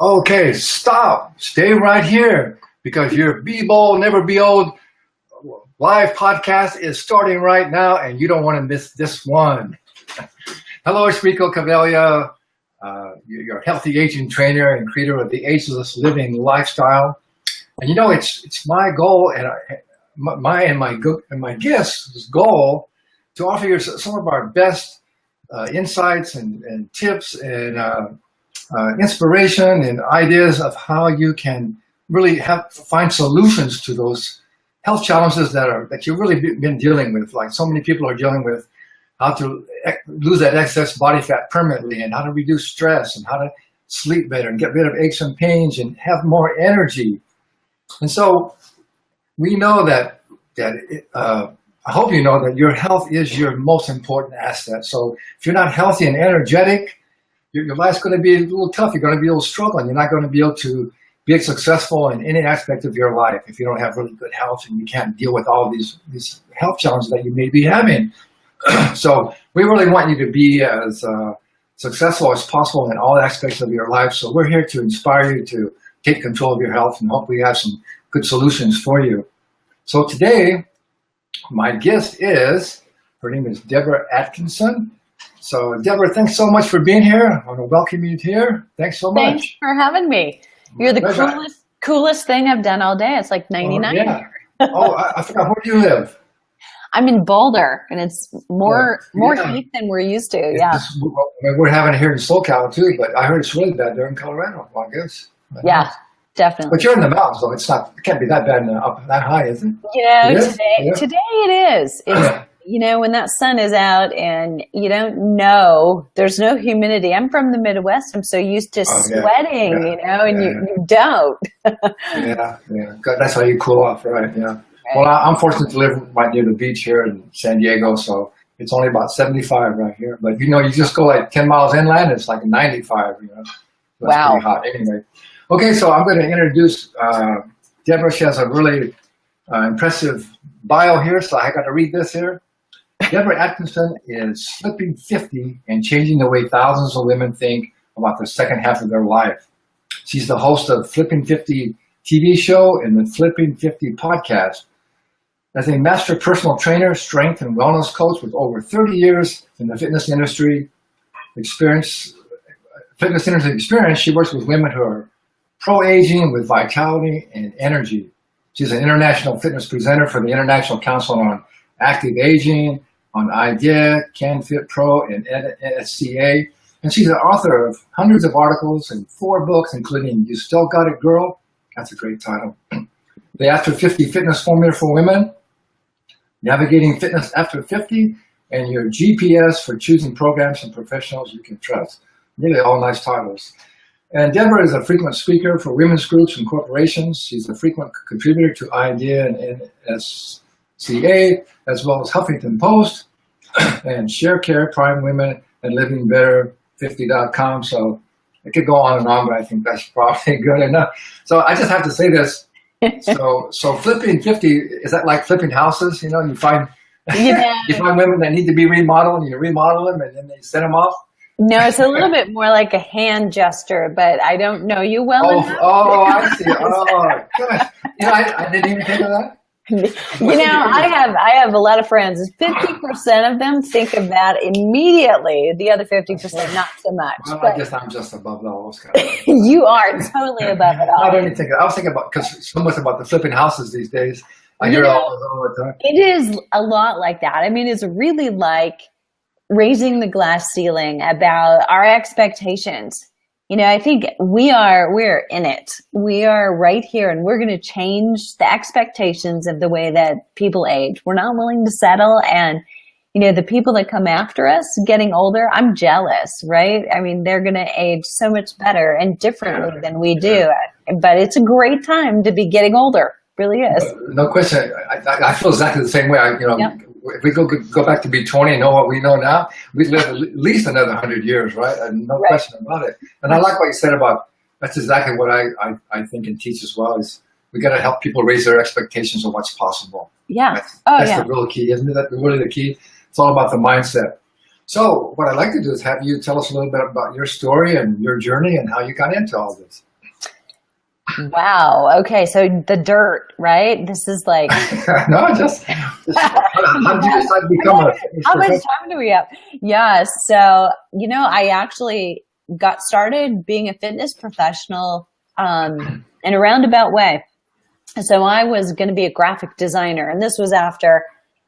Okay, stop. Stay right here because your Be Bold, Never Be Old live podcast is starting right now and you don't want to miss this one. Hello, it's Rico Cavaglia, your healthy aging trainer and creator of the Ageless Living lifestyle. And you know, it's my goal and my guest's goal to offer you some of our best insights and tips and inspiration and ideas of how you can really find solutions to those health challenges that you've really been dealing with. Like so many people are dealing with how to lose that excess body fat permanently and how to reduce stress and how to sleep better and get rid of aches and pains and have more energy. And so we know that I hope you know that your health is your most important asset. So if you're not healthy and energetic, your life's going to be a little tough. You're going to be a little struggling. You're not going to be able to be successful in any aspect of your life if you don't have really good health and you can't deal with all these health challenges that you may be having. So we really want you to be as successful as possible in all aspects of your life. So we're here to inspire you to take control of your health and hopefully have some good solutions for you. So today, my guest her name is Deborah Atkinson. So Deborah, thanks so much for being here. I want to welcome you here. Thanks so much. Thanks for having me. You're the coolest thing I've done all day. It's like 99 yeah. Oh, I forgot. Where do you live? I'm in Boulder, and it's more heat than we're used to. Yeah. We're having it here in SoCal too, but I heard it's really bad there in Colorado, I guess. Yeah, definitely. But you're in the mountains, so it can't be that bad up that high, is it? You know, today it is. It's you know, when that sun is out and you don't know, there's no humidity. I'm from the Midwest. I'm so used to sweating, you know, and you don't. Yeah. That's how you cool off, right? Yeah. Right. Well, I'm fortunate to live right near the beach here in San Diego, so it's only about 75 right here. But, you know, you just go like 10 miles inland, it's like 95, you know. So that's pretty hot anyway. Okay, so I'm going to introduce Deborah. She has a really impressive bio here, so I got to read this here. Deborah Atkinson is flipping 50 and changing the way thousands of women think about the second half of their life. She's the host of Flipping 50 TV show and the Flipping 50 podcast. As a master personal trainer, strength and wellness coach with over 30 years in the fitness industry experience, she works with women who are pro-aging with vitality and energy. She's an international fitness presenter for the International Council on Active Aging, on IDEA, CanFit Pro, and NSCA. And she's the author of hundreds of articles and 4 books, including You Still Got It, Girl. That's a great title. The After 50 Fitness Formula for Women, Navigating Fitness After 50, and your GPS for choosing programs and professionals you can trust. Really all nice titles. And Deborah is a frequent speaker for women's groups and corporations. She's a frequent contributor to IDEA and NSCA, as well as Huffington Post and ShareCare, Prime Women, and LivingBetter50.com. So I could go on and on, but I think that's probably good enough. So I just have to say this. So flipping 50, is that like flipping houses? You know, you find you find women that need to be remodeled, and you remodel them, and then they send them off. No, it's a little bit more like a hand gesture, but I don't know you well enough. Oh, I see. Oh, gosh. You know, I didn't even think of that. You know, I have a lot of friends. 50% of them think of that immediately. The other 50% not so much. Well, I guess I'm just above those kind of things. You are totally above it all. I don't even think. I was thinking about because so much about the flipping houses these days. I hear it all the time. It is a lot like that. I mean, it's really like raising the glass ceiling about our expectations. You know, I think we're in it. We are right here, and we're going to change the expectations of the way that people age. We're not willing to settle. And, you know, the people that come after us getting older, I'm jealous, right? I mean, they're going to age so much better and differently than we do. But it's a great time to be getting older. It really is. No question. I feel exactly the same way. If we go back to be 20 and know what we know now, we live at least another 100 years, right? And no question about it. And I like what you said about, that's exactly what I think and teach as well, is we got to help people raise their expectations of what's possible. Yeah. That's the real key, isn't it? That's really the key. It's all about the mindset. So what I'd like to do is have you tell us a little bit about your story and your journey and how you got into all this. Wow. Okay. So the dirt, right? This is like. No, just how did you decide to become a fitness How much professional? time do we have? Yeah. So, I actually got started being a fitness professional in a roundabout way. So I was going to be a graphic designer. And this was after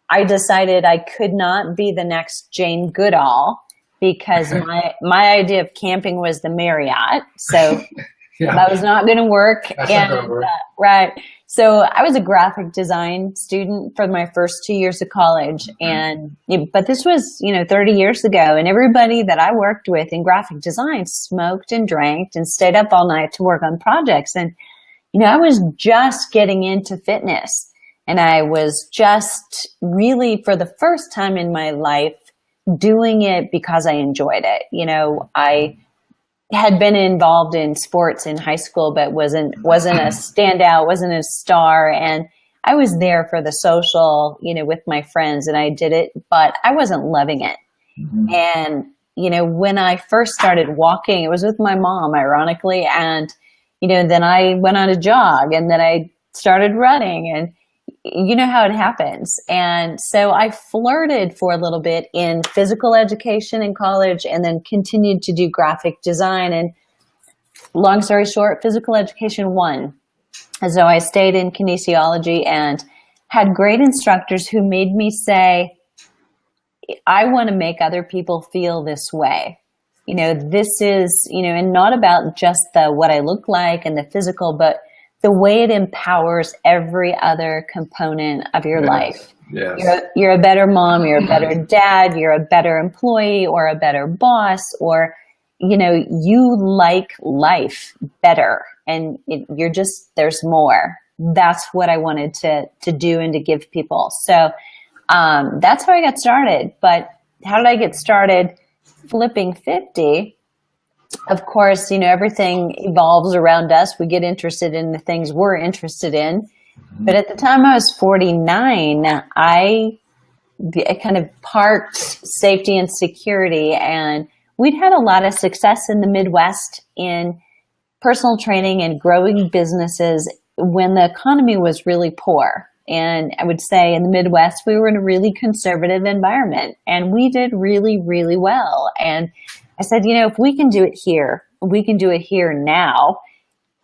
I decided I could not be the next Jane Goodall because my idea of camping was the Marriott. So Yeah, that was not going to work. that's not going to work. Right. So I was a graphic design student for my first 2 years of college. But this was, 30 years ago. And everybody that I worked with in graphic design smoked and drank and stayed up all night to work on projects. And, I was just getting into fitness. And I was just really, for the first time in my life, doing it because I enjoyed it. I had been involved in sports in high school, but wasn't a standout, wasn't a star. And I was there for the social, with my friends, and I did it, but I wasn't loving it. Mm-hmm. And, when I first started walking, it was with my mom, ironically. And, then I went on a jog, and then I started running, and you know how it happens. And so I flirted for a little bit in physical education in college, and then continued to do graphic design. And long story short, physical education won. And so I stayed in kinesiology and had great instructors who made me say, I want to make other people feel this way. This is, and not about just what I look like and the physical, but the way it empowers every other component of your life. Yes. You're a better mom, you're a better dad, you're a better employee or a better boss, or, you like life better, and there's more. That's what I wanted to do and to give people. So that's how I got started. But how did I get started? Flipping 50. Of course, everything evolves around us. We get interested in the things we're interested in. Mm-hmm. But at the time I was 49, I kind of parked safety and security, and we'd had a lot of success in the Midwest in personal training and growing businesses when the economy was really poor. And I would say in the Midwest, we were in a really conservative environment, and we did really, really well. And I said, if we can do it here, we can do it here now.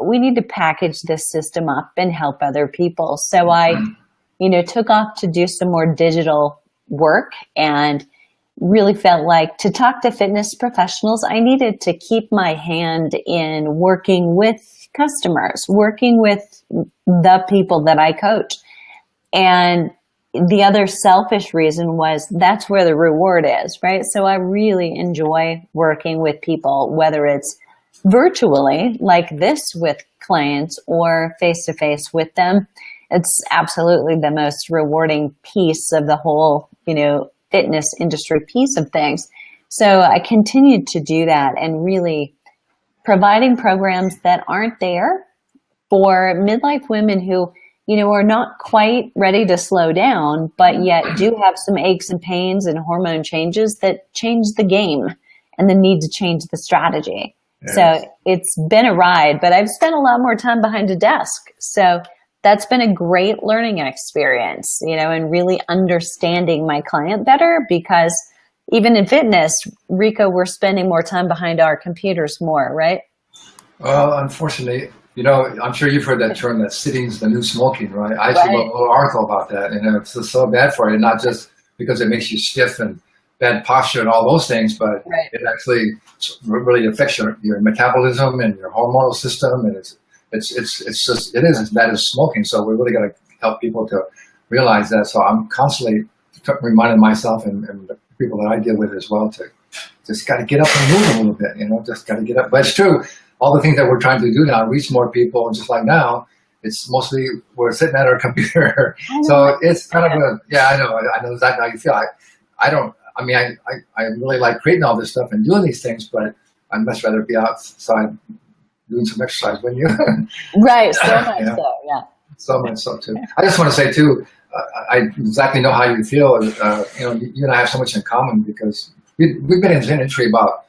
We need to package this system up and help other people. So I, took off to do some more digital work, and really felt like to talk to fitness professionals, I needed to keep my hand in working with customers, working with the people that I coach. And the other selfish reason was that's where the reward is, right? So I really enjoy working with people, whether it's virtually like this with clients or face-to-face with them. It's absolutely the most rewarding piece of the whole, fitness industry piece of things. So I continued to do that, and really providing programs that aren't there for midlife women who are not quite ready to slow down, but yet do have some aches and pains and hormone changes that change the game and the need to change the strategy. Yes. So it's been a ride, but I've spent a lot more time behind a desk. So that's been a great learning experience, and really understanding my client better, because even in fitness, Rico, we're spending more time behind our computers more, right? Well, unfortunately, I'm sure you've heard that term that sitting's the new smoking, right? I actually wrote a little article about that, and it's so bad for you, not just because it makes you stiff and bad posture and all those things, but it actually really affects your metabolism and your hormonal system, and it is as bad as smoking. So we really got to help people to realize that. So I'm constantly reminding myself and the people that I deal with as well to just got to get up and move a little bit, just got to get up. But it's true. All the things that we're trying to do now, reach more people, just like now, it's mostly we're sitting at our computer. So it's kind of I know exactly how you feel. I really like creating all this stuff and doing these things, but I'd much rather be outside doing some exercise, wouldn't you? Right, so much so, yeah. So much so, too. I just want to say, too, I exactly know how you feel. You and I have so much in common, because we've been in the industry about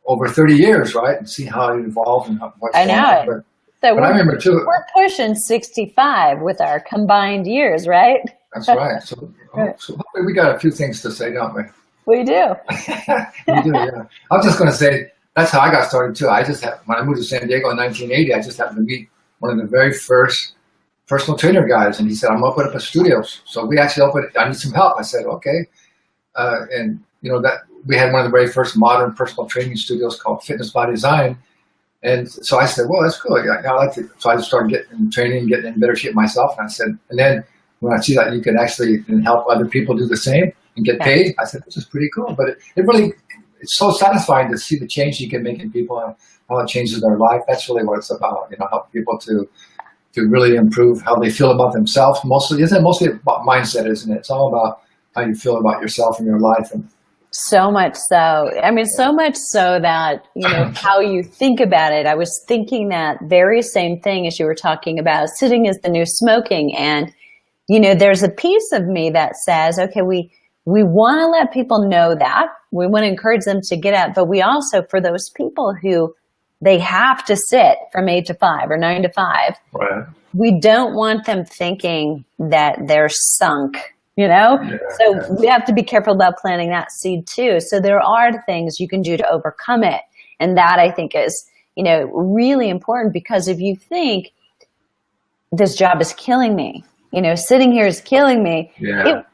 over 30 years, right? And see how it evolved and what I know. So but I remember too. We're pushing 65 with our combined years, right? That's right. So hopefully we got a few things to say, don't we? We do. We do, yeah. I was just going to say, that's how I got started too. When I moved to San Diego in 1980, I just happened to meet one of the very first personal trainer guys, and he said, I'm opening up a studio. So we actually I need some help. I said, okay. And that we had one of the very first modern personal training studios called Fitness by Design. And so I said, well, that's cool. I like to. So I started getting training, getting in better shape myself. And I said, and then when I see that you can actually help other people do the same and get paid, I said, this is pretty cool. But it's so satisfying to see the change you can make in people and how it changes their life. That's really what it's about, help people to really improve how they feel about themselves. Mostly about mindset, isn't it? It's all about how you feel about yourself and your life. And so much so. I mean, so much so that, how you think about it. I was thinking that very same thing as you were talking about sitting is the new smoking. And, there's a piece of me that says, okay, we want to let people know that. We want to encourage them to get up. But we also, for those people who they have to sit from 8 to 5 or 9 to 5, right. We don't want them thinking that they're sunk. So we have to be careful about planting that seed too. So there are things you can do to overcome it. And that I think is, really important, because if you think this job is killing me, sitting here is killing me,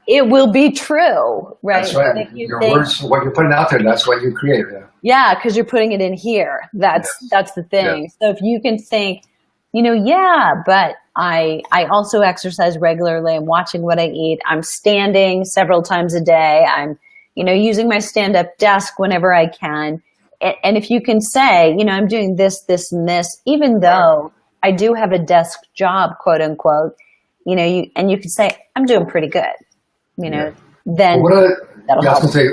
it will be true, right? That's right. Your words, what you're putting out there, that's what you create. Yeah, because you're putting it in here. That's the thing. Yes. So if you can think, but I also exercise regularly. I'm watching what I eat. I'm standing several times a day. I'm, using my stand-up desk whenever I can. And if you can say, I'm doing this, this, and this, even though I do have a desk job, quote unquote, you can say, I'm doing pretty good, then that'll help. I was going to say,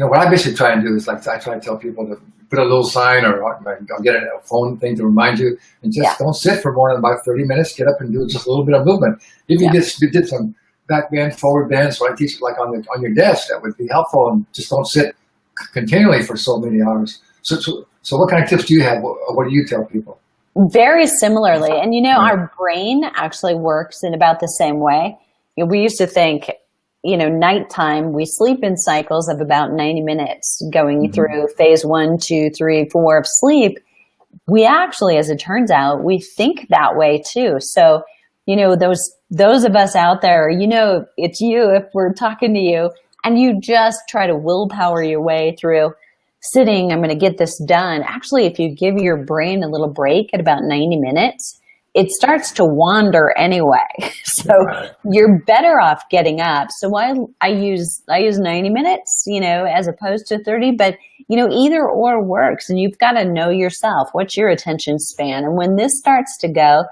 what I basically try and do is I try to tell people to put a little sign or I'll get a phone thing to remind you, and just don't sit for more than about 30 minutes. Get up and do just a little bit of movement. If you did some back bend, forward bends, so I teach like on your desk, that would be helpful, and just don't sit continually for so many hours. So what kind of tips do you have? What do you tell people? Very similarly. And, our brain actually works in about the same way. We used to think, nighttime, we sleep in cycles of about 90 minutes going through phase 1, 2, 3, 4 of sleep. We actually, as it turns out, we think that way too. So, those of us out there, it's you if we're talking to you, and you just try to willpower your way through sitting, I'm going to get this done. Actually, if you give your brain a little break at about 90 minutes, it starts to wander anyway. So you're better off getting up. So I use 90 minutes, as opposed to 30, but either or works, and you've got to know yourself. What's your attention span? And when this starts to go,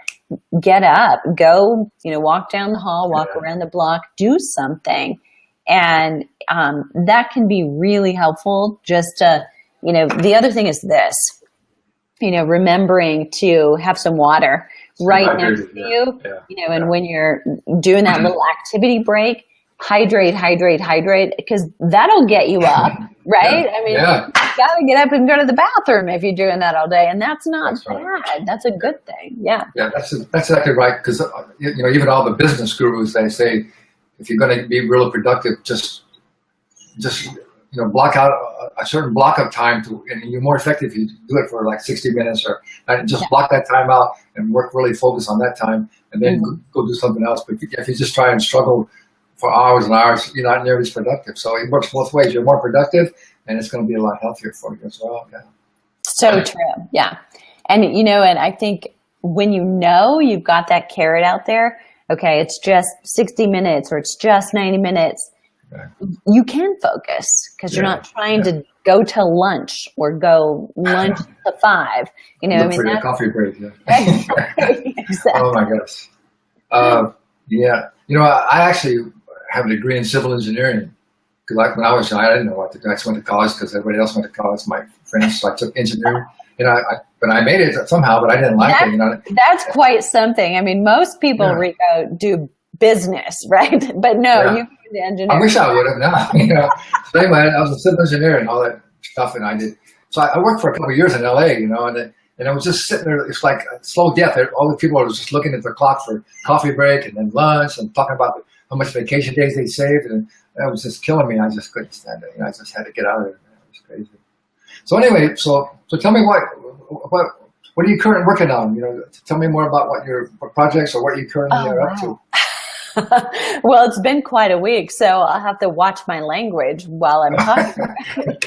get up, go, walk down the hall, walk around the block, do something. And that can be really helpful. Just to, the other thing is this, remembering to have some water right next to you, and when you're doing that little activity break, hydrate, because that'll get you up, right? I mean, you got to get up and go to the bathroom if you're doing that all day, and that's not bad. Right. That's a good thing. Yeah, that's exactly right. Because even all the business gurus, they say, if you're going to be really productive, just block out a certain block of time and you're more effective if you do it for like 60 minutes or just block that time out and work really focused on that time, and then go do something else. But if you just try and struggle for hours and hours, you're not nearly as productive. So it works both ways. You're more productive, and it's going to be a lot healthier for you as well. Yeah. So true. Yeah. And, and I think when you've got that carrot out there, okay, it's just 60 minutes or it's just 90 minutes, you can focus because you're not trying to go to lunch or go lunch to 5. Look for your coffee break. Exactly. Oh my gosh. I actually have a degree in civil engineering. Because when I was young, I didn't know what to do. I just went to college because everybody else went to college, my friends. So I took engineering. But I made it somehow, but I didn't like it. That's quite something. I mean, most people do business, right? But no, you did engineering. I wish I would have now. So anyway, I was a civil engineer and all that stuff, and I did. So I worked for a couple of years in LA, and And I was just sitting there. It's like a slow death. All the people were just looking at the clock for coffee break and then lunch and talking about how much vacation days they saved. And that was just killing me. I just couldn't stand it. I just had to get out of there. It was crazy. So anyway, so tell me what are you currently working on? Tell me more about what projects or what you currently are up to. Well, it's been quite a week, so I'll have to watch my language while I'm talking.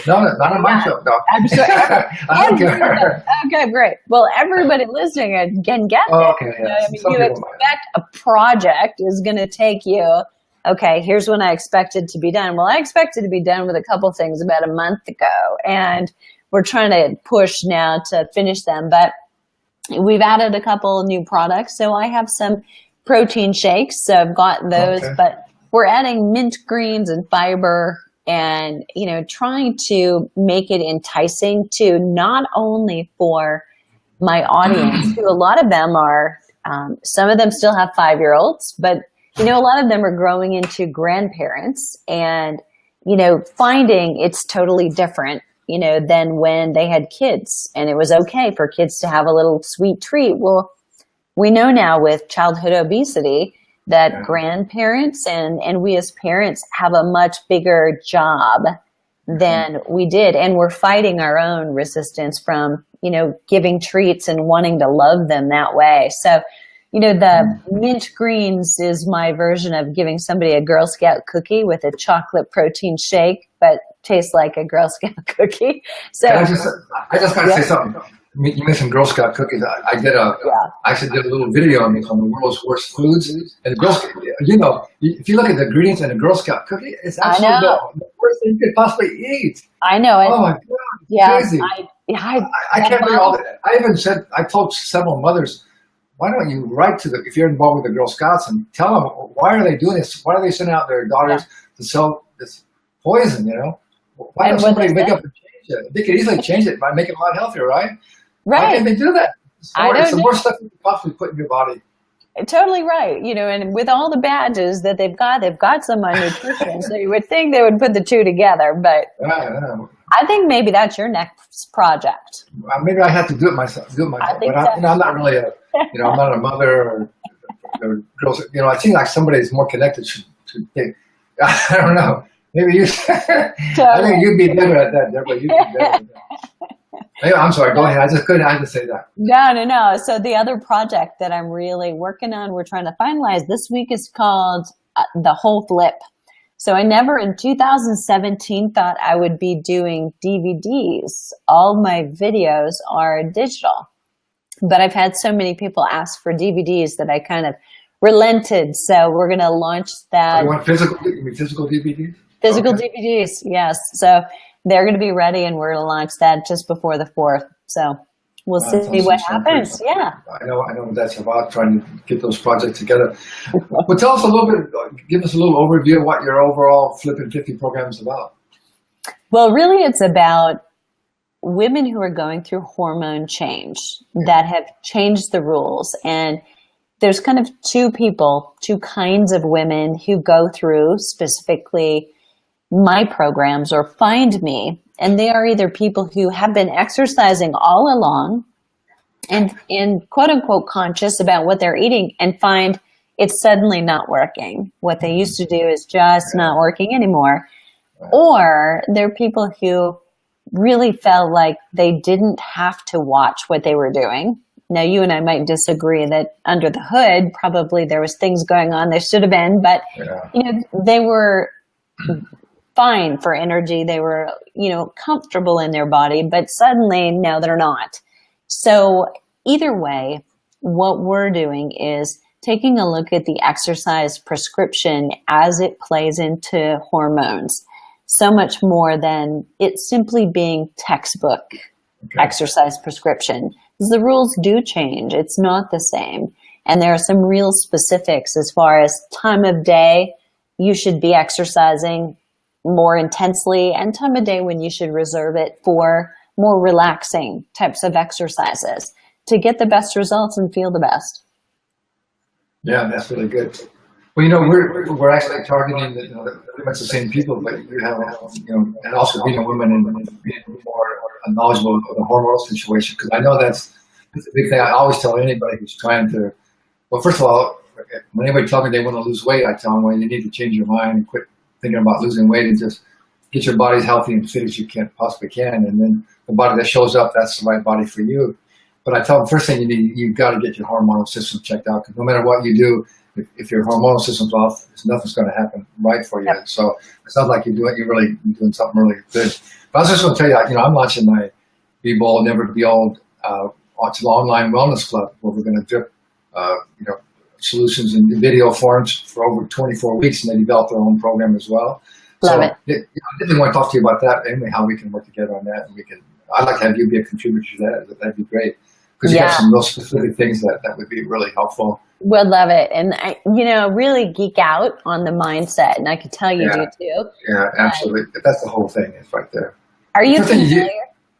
No, not on my show, no. I'm sure. I don't care. Okay, great. Well, everybody listening can get it. Okay, yeah. You expect a project is going to take you, okay, here's when I expect it to be done. Well, I expected to be done with a couple things about a month ago, and we're trying to push now to finish them, but we've added a couple new products. So I have some protein shakes, so I've got those, but we're adding mint greens and fiber and, trying to make it enticing to not only for my audience, who a lot of them are, some of them still have 5-year-olds, but, a lot of them are growing into grandparents and, finding it's totally different, than when they had kids and it was okay for kids to have a little sweet treat. Well, we know now with childhood obesity that grandparents and we as parents have a much bigger job than we did. And we're fighting our own resistance from, giving treats and wanting to love them that way. So, the mint greens is my version of giving somebody a Girl Scout cookie with a chocolate protein shake, but tastes like a Girl Scout cookie. So I just got to say something. You mentioned Girl Scout cookies. I actually did a little video on the world's worst foods. And the Girl Scout, if you look at the ingredients in a Girl Scout cookie, it's absolutely the worst thing you could possibly eat. I know. Oh my God, crazy. I can't believe all that. I told several mothers, why don't you write if you're involved with the Girl Scouts and tell them, why are they doing this? Why are they sending out their daughters to sell this poison, Why don't somebody make up and change it? They could easily change it by making it a lot healthier, right? Right. Why can't they do that? It's the worst stuff you could possibly put in your body. Totally right. And with all the badges that they've got some on nutrition. So you would think they would put the two together, but I think maybe that's your next project. Maybe I have to do it myself. I'm not really I'm not a mother or girls. I think like somebody's more connected to think. I don't know. Maybe you. I think you'd be better at that, Deborah. You'd be better at that. Anyway, I'm sorry. Go ahead. I had to say that. No. So the other project that I'm really working on, we're trying to finalize this week, is called The Whole Flip. So I never in 2017 thought I would be doing DVDs. All my videos are digital, but I've had so many people ask for DVDs that I kind of relented. So we're going to launch that. You want physical DVDs? Physical DVDs, yes. So they're going to be ready, and we're going to launch that just before the 4th. So we'll see what happens. Yeah. I know what that's about, trying to get those projects together. But tell us a little bit, give us a little overview of what your overall Flippin' 50 program is about. Well, really, it's about women who are going through hormone change that have changed the rules. And there's kind of two kinds of women who go through specifically my programs or find me. And they are either people who have been exercising all along and quote unquote conscious about what they're eating and find it's suddenly not working. What they used to do is just not working anymore. Or they're people who really felt like they didn't have to watch what they were doing. Now, you and I might disagree that under the hood, probably there was things going on there should have been, but they were fine for energy. They were, comfortable in their body, but suddenly now they're not. So either way, what we're doing is taking a look at the exercise prescription as it plays into hormones, so much more than it simply being textbook exercise prescription. Because the rules do change. It's not the same. And there are some real specifics as far as time of day you should be exercising more intensely, and time of day when you should reserve it for more relaxing types of exercises to get the best results and feel the best. Yeah, that's really good. Well, we're actually targeting pretty much the same people, but you have, and also being a woman and being more knowledgeable of the hormonal situation, because I know that's a big thing. I always tell anybody who's trying to, well, first of all, when anybody tells me they want to lose weight, I tell them, well, you need to change your mind and quit thinking about losing weight and just get your body as healthy and fit as you possibly can. And then the body that shows up, that's the right body for you. But I tell them, first thing you've got to get your hormonal system checked out, because no matter what you do, if your hormonal system's off, nothing's going to happen right for you. Yep. So it sounds like you're doing something really good. But I was just going to tell you, I'm launching my Be Bold, Never Be Old onto the online wellness club, where we're going to drip, solutions in video forms for over 24 weeks, and they develop their own program as well. Love it. I definitely want to talk to you about that anyway, how we can work together on that, and I'd like to have you be a contributor to that. That'd be great. Because you have some real specific things that would be really helpful. Would love it. And I, really geek out on the mindset. And I could tell you do too. Yeah, absolutely. That's the whole thing. It's right there. Are you familiar?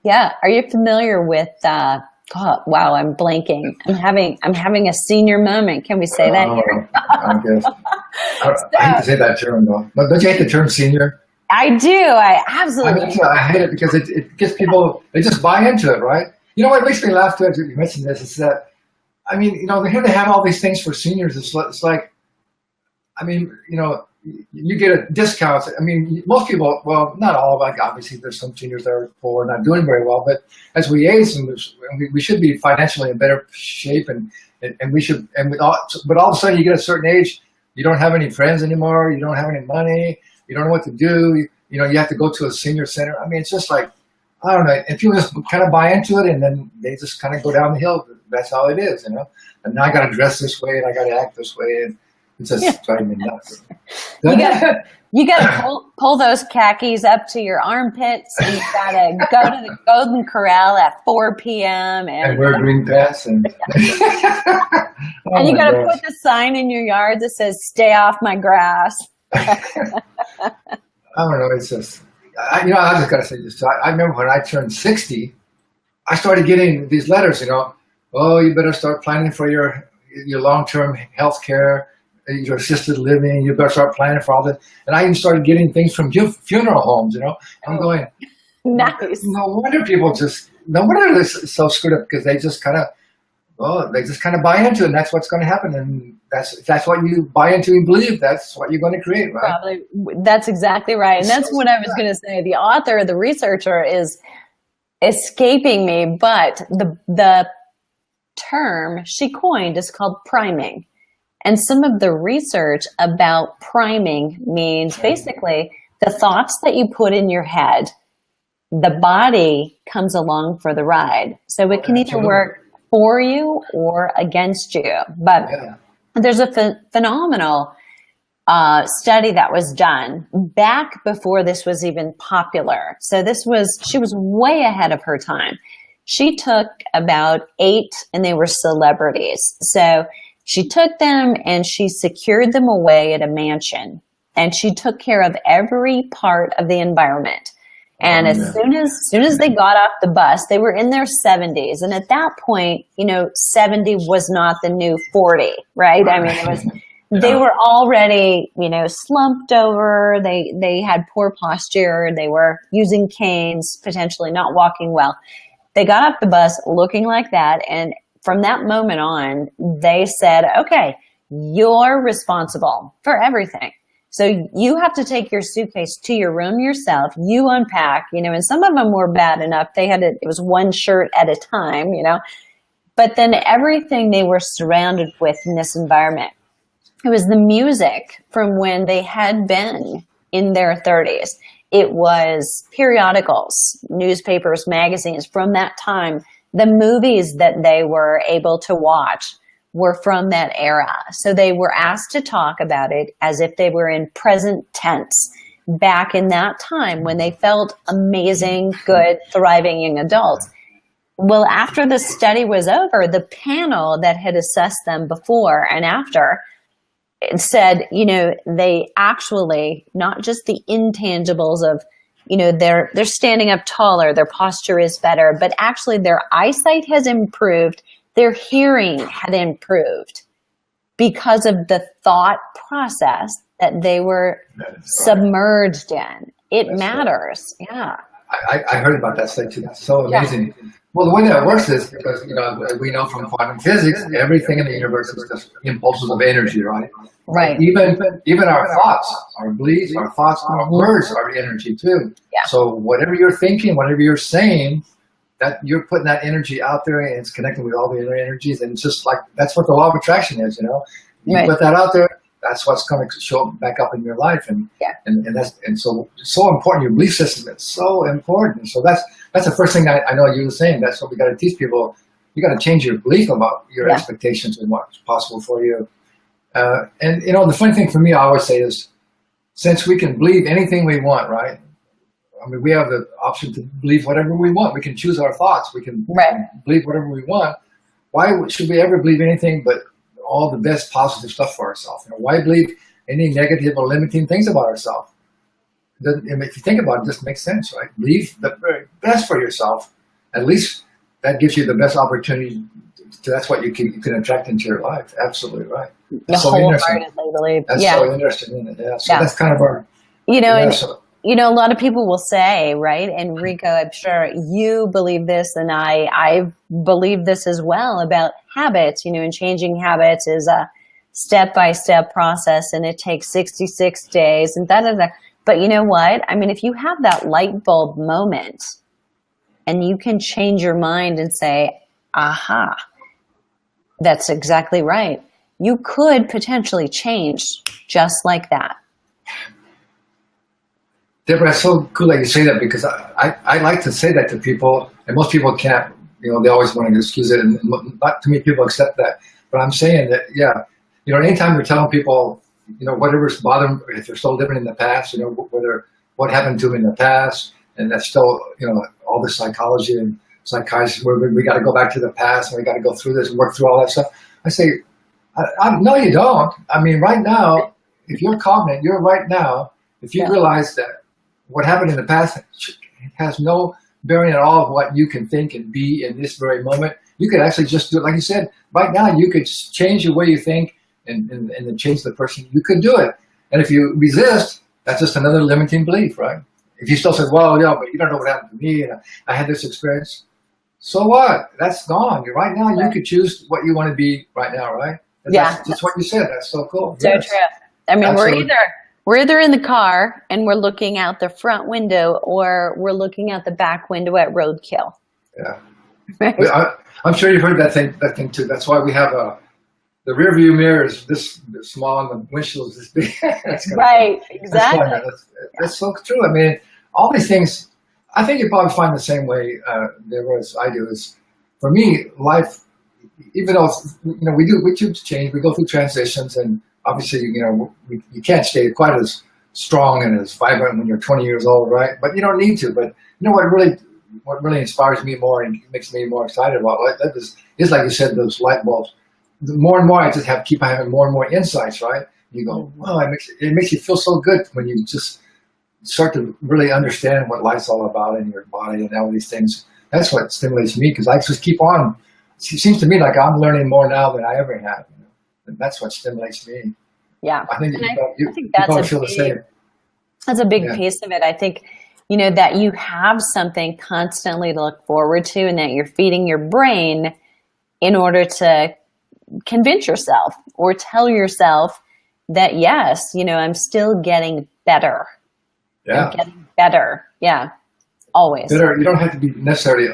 Are you familiar with, wow, I'm blanking. I'm having a senior moment. Can we say that here? I guess. I hate to say that term though. But don't you hate the term senior? I do. I absolutely do. I hate it because it gets people, they just buy into it, right? You know what makes me laugh too, as you mentioned this, is that, here they have all these things for seniors. It's like, you get a discount. Most people, well, not all, like obviously there's some seniors that are poor and not doing very well, but as we age, and we should be financially in better shape, but all of a sudden you get a certain age, you don't have any friends anymore, you don't have any money, you don't know what to do, you have to go to a senior center. It's just like, I don't know, and people just kind of buy into it, and then they just kind of go down the hill. That's how it is, And now I got to dress this way, and I got to act this way, and it's just driving me nuts. You got to pull those khakis up to your armpits, and you got to go to the Golden Corral at 4 p.m. and wear green pants, and and you got to put the sign in your yard that says "Stay off my grass." I don't know. It's just. I just got to say this. I remember when I turned 60, I started getting these letters, oh, you better start planning for your long-term health care, your assisted living, you better start planning for all this. And I even started getting things from funeral homes, I'm going, nice. No wonder they're so screwed up, because they just kind of buy into it, and that's what's going to happen. And that's what you buy into and believe, that's what you're going to create, right? Probably. That's exactly right. And that's what I was going to say. The author, the researcher is escaping me, but the term she coined is called priming. And some of the research about priming means basically the thoughts that you put in your head, the body comes along for the ride. So it can either work for you or against you. But there's a phenomenal study that was done back before this was even popular. So she was way ahead of her time. She took about 8, and they were celebrities. So she took them and she secured them away at a mansion, and she took care of every part of the environment. And as soon as they got off the bus, they were in their 70s. And at that point, 70 was not the new 40, right? They were already, slumped over. They had poor posture. They were using canes, potentially not walking well. They got off the bus looking like that. And from that moment on, they said, okay, you're responsible for everything. So you have to take your suitcase to your room yourself. You unpack, and some of them were bad enough. It was one shirt at a time, but then everything they were surrounded with in this environment, it was the music from when they had been in their 30s. It was periodicals, newspapers, magazines from that time. The movies that they were able to watch were from that era. So they were asked to talk about it as if they were in present tense back in that time when they felt amazing, good, thriving young adults. Well, after the study was over, the panel that had assessed them before and after said, they actually, not just the intangibles of, they're standing up taller, their posture is better, but actually their eyesight has improved. Their hearing had improved. because of the thought process that they were submerged in. It matters. Right. Yeah. I heard about that stuff too. That's so amazing. Yeah. Well, the way that works is because, we know from quantum physics, everything in the universe is just impulses of energy, right? Right. Even our thoughts, our beliefs, our thoughts, our words are energy too. Yeah. So whatever you're thinking, whatever you're saying, that you're putting that energy out there, and it's connecting with all the other energies, and it's just like that's what the law of attraction is. You put that out there, that's what's going to show back up in your life, and so it's so important. Your belief system is so important. So that's the first thing I know you were saying. That's what we got to teach people. You got to change your belief about your expectations and what's possible for you. And the funny thing for me, I always say is, since we can believe anything we want, right? I mean, we have the option to believe whatever we want. We can choose our thoughts. We can believe whatever we want. Why should we ever believe anything but all the best positive stuff for ourselves? Why believe any negative or limiting things about ourselves? If you think about it, it just makes sense, right? Believe the very best for yourself. At least that gives you the best opportunity. That's what you can attract into your life. Absolutely right. That's so interesting. That's so interesting, isn't it? Yeah. So that's kind of our. A lot of people will say, right? And Rico, I'm sure you believe this, and I believe this as well about habits. And changing habits is a step-by-step process, and it takes 66 days and da-da-da. But you know what? I mean, if you have that light bulb moment and you can change your mind and say, aha, that's exactly right. You could potentially change just like that. Deborah, it's so cool that you say that, because I like to say that to people, and most people can't, they always want to excuse it, and not too many people accept that. But I'm saying that, anytime you're telling people, whatever's bothering them, if they're still living in the past, what happened to them in the past, and that's still, all the psychology and psychiatry, where we got to go back to the past, and we got to go through this and work through all that stuff. I say, no, you don't. I mean, right now, if you're confident, you're right now, if you realize that what happened in the past has no bearing at all of what you can think and be in this very moment, you could actually just do it. Like you said, right now, you could change the way you think and then change the person. You could do it. And if you resist, that's just another limiting belief, right? If you still say, well, but you don't know what happened to me, and I had this experience. So what? That's gone. Right now, you could choose what you want to be right now, right? That's just what you said. That's so cool. So true. I mean, we're either in the car and we're looking out the front window, or we're looking out the back window at roadkill. Yeah. Right? I'm sure you've heard that thing too. That's why we have the rear view mirror is this small and the windshield is this big. Right, exactly. That's so true. I mean, all these things, I think you probably find the same way, Deborah, as I do. Is for me, life, even though we choose change, we go through transitions, and obviously, you can't stay quite as strong and as vibrant when you're 20 years old, right? But you don't need to. But what really inspires me more and makes me more excited about life is like you said, those light bulbs. The more and more I just keep having more and more insights, right? You go, wow, it makes you feel so good when you just start to really understand what life's all about in your body and all these things. That's what stimulates me, because I just keep on. It seems to me like I'm learning more now than I ever have. And that's what stimulates me. Yeah. I think you probably feel the same. That's a big piece of it. I think, that you have something constantly to look forward to, and that you're feeding your brain in order to convince yourself or tell yourself that, yes, I'm still getting better. Yeah. I'm getting better. Yeah. Always. Better. You don't have to be necessarily,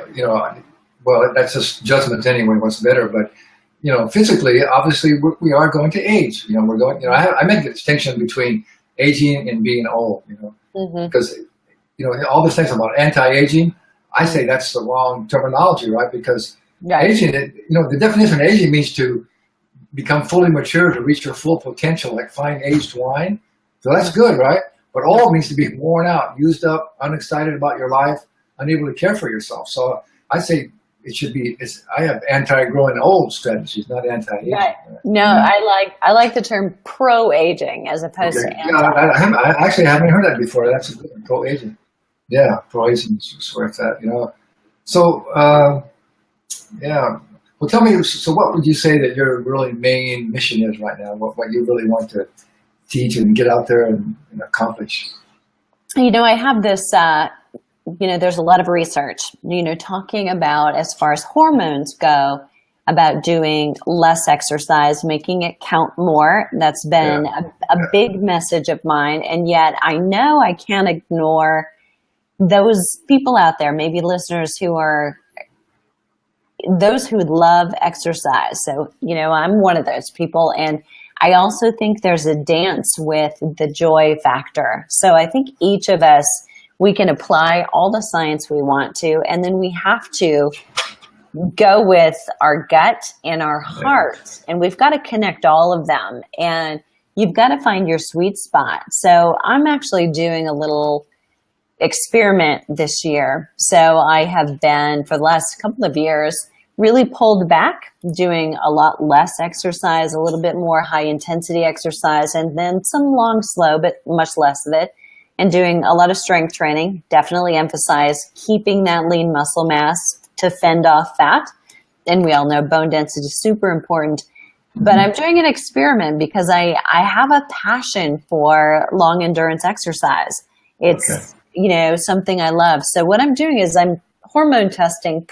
well, that's just judgment anyway, what's better, but physically, obviously, we are going to age. We're going. I make the distinction between aging and being old. Because all these things about anti-aging, I say that's the wrong terminology, right? Because aging, the definition of aging means to become fully mature, to reach your full potential, like fine aged wine. So that's good, right? But old means to be worn out, used up, unexcited about your life, unable to care for yourself. So I say. It should be. I have anti-growing old strategies, not anti-aging. Right. No, I like the term pro-aging as opposed to anti. I actually haven't heard that before. That's a good one, pro-aging. Yeah, pro-aging is where it's at. So, well, Well, tell me, so what would you say that your really main mission is right now? What you really want to teach and get out there and accomplish? I have this, there's a lot of research, talking about, as far as hormones go, about doing less exercise, making it count more. That's been a big message of mine. And yet I know I can't ignore those people out there, maybe listeners those who love exercise. So, I'm one of those people. And I also think there's a dance with the joy factor. So I think each of us, we can apply all the science we want to, and then we have to go with our gut and our heart, and we've got to connect all of them, and you've got to find your sweet spot. So I'm actually doing a little experiment this year. So I have been, for the last couple of years, really pulled back, doing a lot less exercise, a little bit more high intensity exercise, and then some long, slow, but much less of it, and doing a lot of strength training. Definitely emphasize keeping that lean muscle mass to fend off fat. And we all know bone density is super important. But I'm doing an experiment because I have a passion for long endurance exercise. It's, something I love. So what I'm doing is I'm hormone testing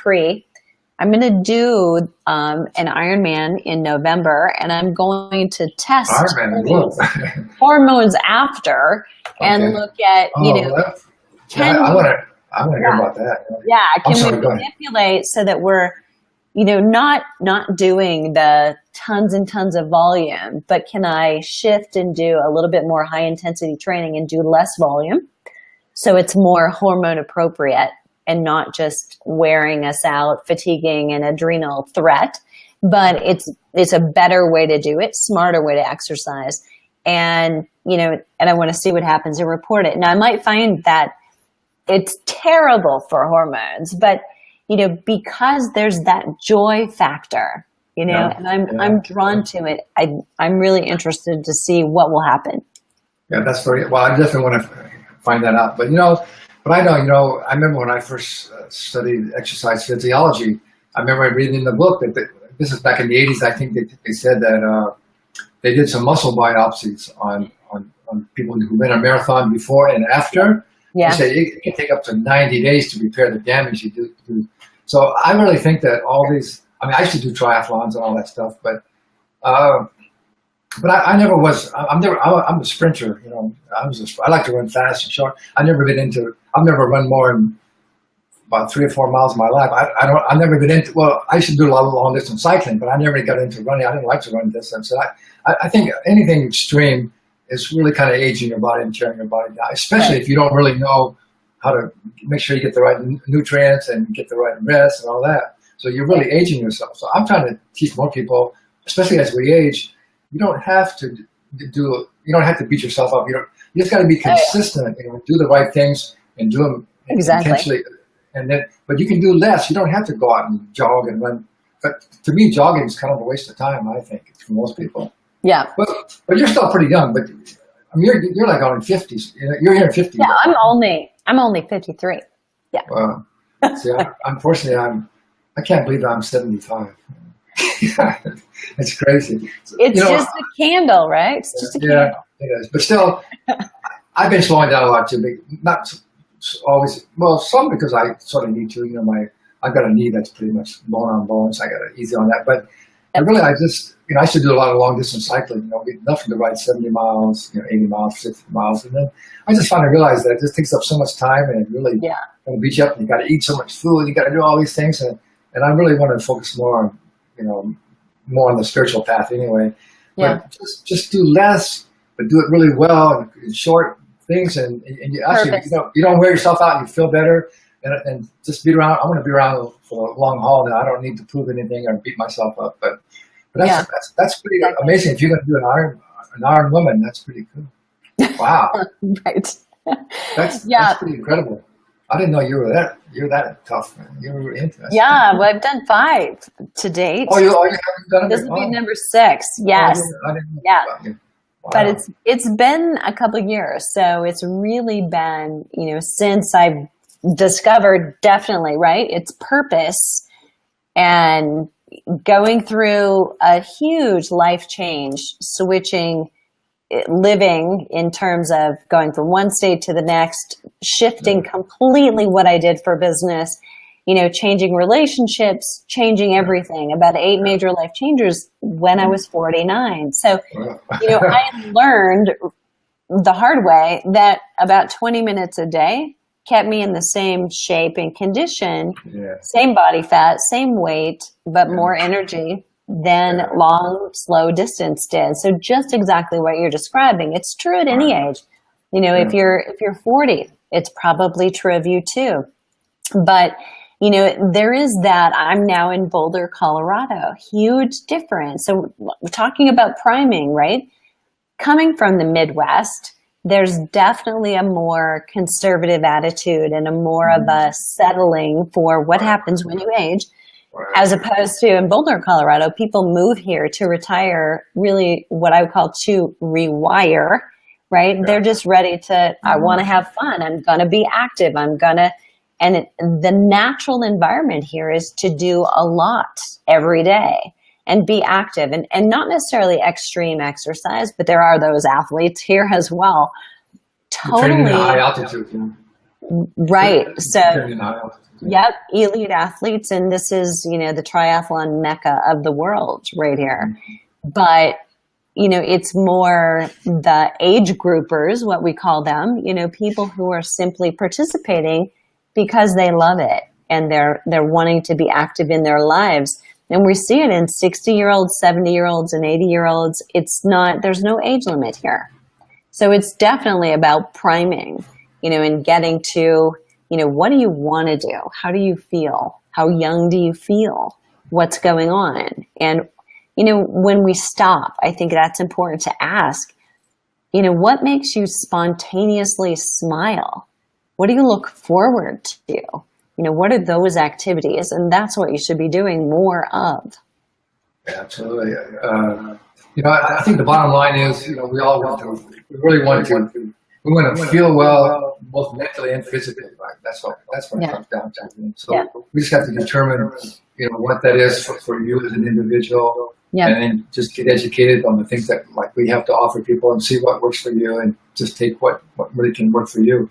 I'm going to do an Ironman in November, and I'm going to test hormones after and look at, can I want to hear about that. Yeah, can we manipulate so that we're, not doing the tons and tons of volume, but can I shift and do a little bit more high intensity training and do less volume so it's more hormone appropriate and not just wearing us out, fatiguing and adrenal threat, but it's a better way to do it, smarter way to exercise. And, and I want to see what happens and report it. Now I might find that it's terrible for hormones, but, because there's that joy factor, and I'm drawn to it. I'm really interested to see what will happen. Yeah, that's well, I definitely want to find that out. But, but I know, I remember when I first studied exercise physiology, I remember reading in the book that this is back in the 80s. I think they said that they did some muscle biopsies on people who ran a marathon before and after. Yeah. They said it can take up to 90 days to repair the damage you do. So I really think that all these, I used to do triathlons and all that stuff, but I never was. I'm a sprinter. I like to run fast and short. I've never run more than about 3 or 4 miles in my life. I've never been into. Well, I used to do a lot of long distance cycling, but I never got into running. I didn't like to run distance. So I think anything extreme is really kind of aging your body and tearing your body down, especially if you don't really know how to make sure you get the right nutrients and get the right rest and all that. So you're really aging yourself. So I'm trying to teach more people, especially as we age. You don't have to beat yourself up. You just got to be consistent. Do the right things and do them intentionally. But you can do less. You don't have to go out and jog and run. But to me, jogging is kind of a waste of time, I think, for most people. Yeah. But you're still pretty young. But you're like only 50s. You're here in 50. Yeah, I'm only 53. Yeah. Wow. See, unfortunately, I can't believe I'm 75. It's crazy. It's just a candle, right? It's just a candle. Yeah, it is. But still, I've been slowing down a lot too. Not always. Well, some because I sort of need to. I've got a knee that's pretty much bone on bone, so I got to easy on that. But really, I used to do a lot of long distance cycling. Nothing to ride 70 miles, 80 miles, 60 miles, and then I just finally realized that it just takes up so much time, and it really kind of beats you up. And you got to eat so much food, you got to do all these things, and I really want to focus more on, more on the spiritual path anyway. Yeah. But just do less, but do it really well in short things, and you actually you don't wear yourself out. And you feel better, and just be around. I want to be around for a long haul now. I don't need to prove anything or beat myself up. But that's pretty amazing. If you're going to do an Iron Woman, that's pretty cool. Wow. Right. That's pretty incredible. I didn't know you were that tough, man. You were interesting. Yeah, well, I've done 5 to date. Oh, you haven't done it? This will be number 6. Yes. I didn't know about you. Wow. But it's been a couple of years, so it's really been, since I've discovered, definitely, right? It's purpose and, going through a huge life change, switching, living in terms of going from one state to the next, shifting completely what I did for business, changing relationships, changing everything, about 8 major life changes when I was 49. So, I learned the hard way that about 20 minutes a day kept me in the same shape and condition, same body fat, same weight, but more energy than long, slow distance did. So just exactly what you're describing. It's true at any age. If you're 40, it's probably true of you too. But there is that. I'm now in Boulder, Colorado. Huge difference. So we're talking about priming, right? Coming from the Midwest, there's definitely a more conservative attitude and a more of a settling for what happens when you age, as opposed to in Boulder, Colorado, people move here to retire, really what I would call to rewire, right? They're just ready to, I want to have fun. I'm going to be active. And the natural environment here is to do a lot every day and be active, and not necessarily extreme exercise, but there are those athletes here as well. Totally. Training at high altitude. Right. So, yep, elite athletes. And this is, the triathlon mecca of the world right here. But, it's more the age groupers, what we call them, people who are simply participating because they love it and they're wanting to be active in their lives. And we see it in 60-year-olds, 70-year-olds, and 80-year-olds. There's no age limit here. So it's definitely about priming, and getting to, what do you want to do? How do you feel? How young do you feel? What's going on? And, when we stop, I think that's important to ask, what makes you spontaneously smile? What do you look forward to? What are those activities? And that's what you should be doing more of. Absolutely. I think the bottom line is, we really want to feel well, both mentally and physically, right? That's what it comes down to. So we just have to determine, what that is for you as an individual, and then just get educated on the things that we have to offer people and see what works for you, and just take what really can work for you.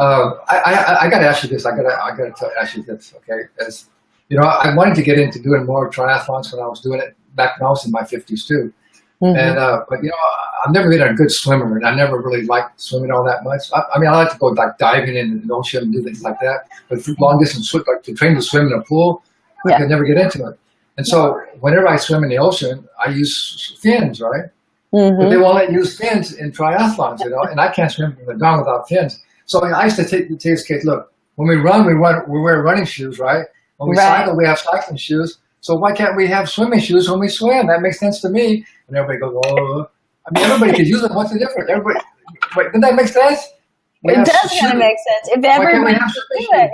I got to ask you this. I got to ask you this. Okay, as I wanted to get into doing more triathlons when I was doing it back when I was in my 50s too. And but I've never been a good swimmer, and I never really liked swimming all that much. I like to go diving in the ocean and do things like that. But for long distance swim, to train to swim in a pool, I could never get into it. And so whenever I swim in the ocean, I use fins, right? But they won't let you use fins in triathlons, and I can't swim from the ground without fins. So I used to take this case. Look, when we run, we wear running shoes, right? When we cycle, we have cycling shoes. So why can't we have swimming shoes when we swim? That makes sense to me. And everybody goes, oh. Everybody could use them. What's the difference? Doesn't that make sense? It does kind of make sense. If everybody could do it.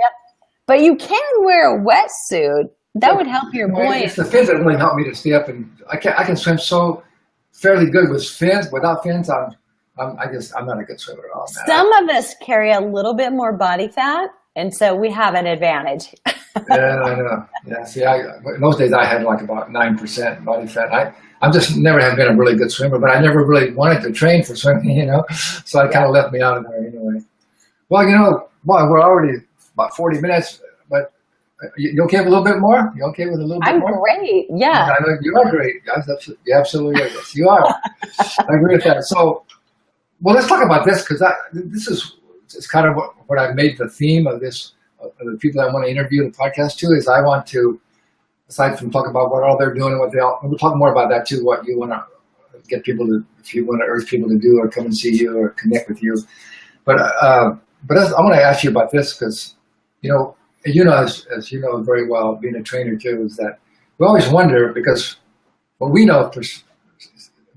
But you can wear a wetsuit. That would help your buoyancy. It's the fins that really help me to stay up. And I can swim so fairly good with fins. Without fins, I'm not a good swimmer at all. Some of us carry a little bit more body fat, and so we have an advantage. Yeah, I know. Yeah, see, in those days I had about 9% body fat. I just never have been a really good swimmer, but I never really wanted to train for swimming, so it kind of left me out of there anyway. Well, we're already about 40 minutes, but you okay with a little bit more? You okay with a little bit more? I'm great, yeah. I know you are great. You absolutely are. Yes, you are. I agree with that. So, well, let's talk about this, because it's kind of what I've made the theme of this, of the people I want to interview in the podcast too, is I want to, aside from talking about what all they're doing and we'll talk more about that too, what you want to get people to, if you want to urge people to do or come and see you or connect with you. But I want to ask you about this, because, as you know very well, being a trainer too, is that we always wonder, because what we know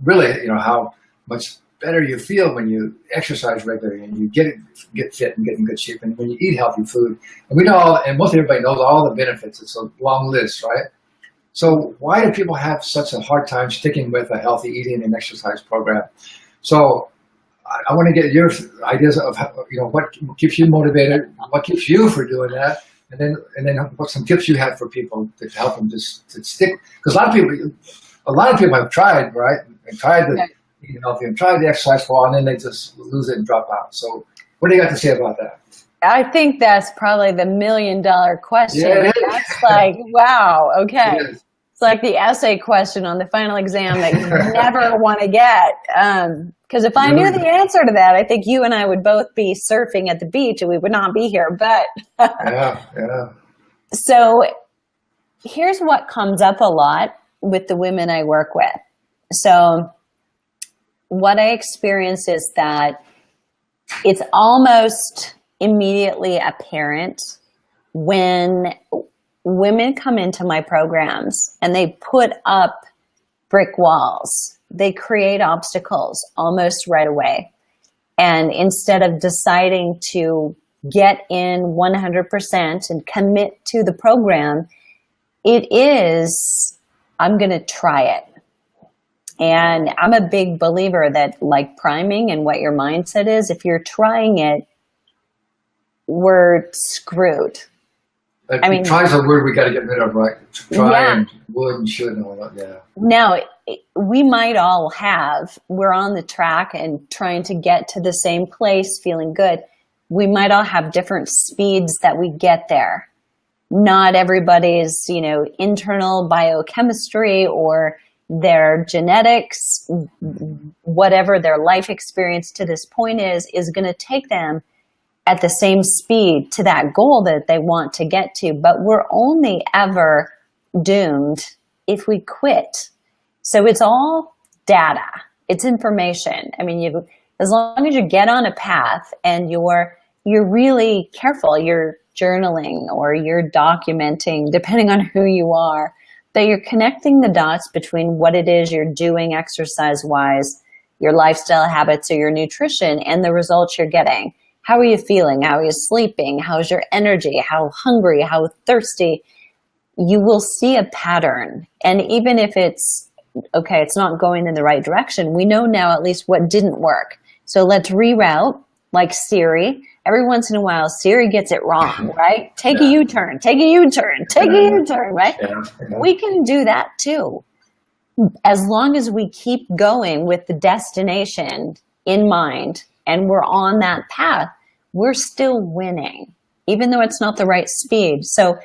really, how much better you feel when you exercise regularly and you get fit and get in good shape, and when you eat healthy food. And we know, and most everybody knows all the benefits. It's a long list, right? So why do people have such a hard time sticking with a healthy eating and exercise program? So I want to get your ideas of what keeps you motivated, what keeps you for doing that, and then what some tips you have for people to help them just to stick? Because a lot of people have tried, right? And tried the and tried the exercise for a while, and then they just lose it and drop out. So, what do you got to say about that? I think that's probably the $1 million question. Yeah, that's like, wow, okay. It's like the essay question on the final exam that you never want to get. Because if I knew the answer to that, I think you and I would both be surfing at the beach and we would not be here. But yeah. So here's what comes up a lot with the women I work with. So what I experience is that it's almost immediately apparent when women come into my programs and they put up brick walls. They create obstacles almost right away. And instead of deciding to get in 100% and commit to the program, it is, I'm going to try it. And I'm a big believer that, like priming and what your mindset is, if you're trying it, we're screwed. I mean, try is a word we got to get rid of, right? Try and would and should and all that, yeah. Now, we might all we're on the track and trying to get to the same place, feeling good. We might all have different speeds that we get there. Not everybody's, internal biochemistry or their genetics, whatever their life experience to this point is going to take them at the same speed to that goal that they want to get to. But we're only ever doomed if we quit. So it's all data. It's information. I mean, as long as you get on a path and you're really careful, you're journaling or you're documenting, depending on who you are, that you're connecting the dots between what it is you're doing exercise-wise, your lifestyle habits or your nutrition, and the results you're getting. How are you feeling? How are you sleeping? How's your energy? How hungry? How thirsty? You will see a pattern. And even if it's not going in the right direction, we know now at least what didn't work. So let's reroute, like Siri. Every once in a while, Siri gets it wrong, right? Take a U-turn, take a U-turn, take a U-turn, right? Yeah. We can do that too. As long as we keep going with the destination in mind and we're on that path, we're still winning, even though it's not the right speed. So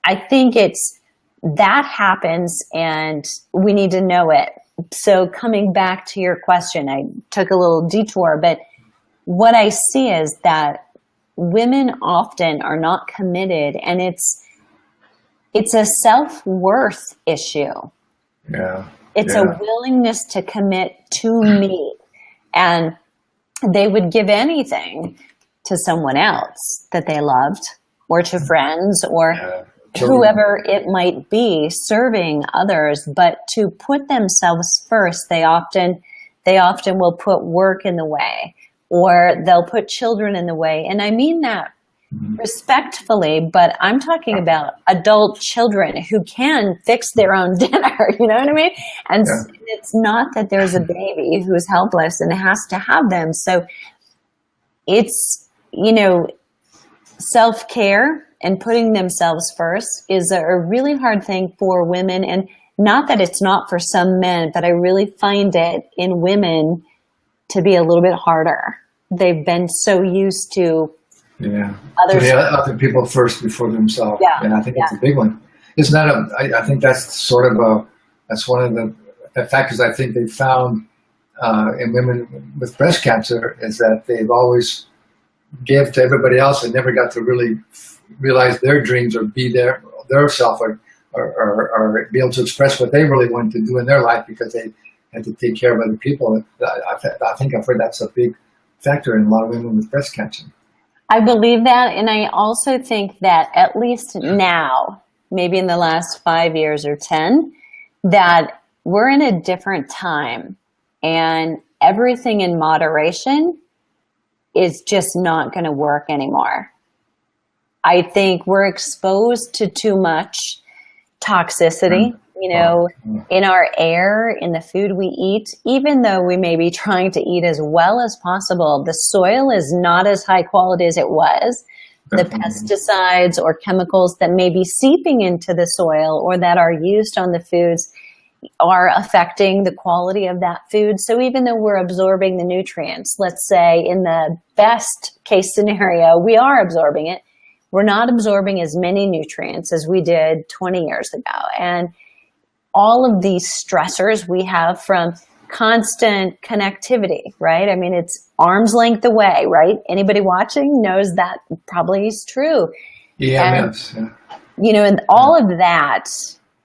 I think that happens and we need to know it. So coming back to your question, I took a little detour, but what I see is that women often are not committed, and it's a self-worth issue. Yeah. It's a willingness to commit to me. And they would give anything to someone else that they loved, or to friends, or whoever it might be, serving others. But to put themselves first, they often will put work in the way, or they'll put children in the way. And I mean that respectfully, but I'm talking about adult children who can fix their own dinner, you know what I mean? And it's not that there's a baby who's helpless and has to have them. So it's, self-care and putting themselves first is a really hard thing for women. And not that it's not for some men, but I really find it in women to be a little bit harder. They've been so used to other people first before themselves. Yeah. And I think that's a big one. Isn't that I think that's sort of that's one of the factors I think they found in women with breast cancer, is that they've always gave to everybody else and never got to really realize their dreams or be their self or be able to express what they really wanted to do in their life because they had to take care of other people. I think I've heard that's a big factor in a lot of women with breast cancer. I believe that, and I also think that at least now, maybe in the last 5 years or 10, that we're in a different time, and everything in moderation is just not going to work anymore. I think we're exposed to too much toxicity, in our air, in the food we eat. Even though we may be trying to eat as well as possible, the soil is not as high quality as it was. the Definitely. pesticides or chemicals that may be seeping into the soil or that are used on the foods are affecting the quality of that food. So even though we're absorbing the nutrients, let's say in the best case scenario, we are absorbing it, we're not absorbing as many nutrients as we did 20 years ago. And all of these stressors we have from constant connectivity, right? I mean, it's arm's length away, right? Anybody watching knows that probably is true. EMFs, And all of that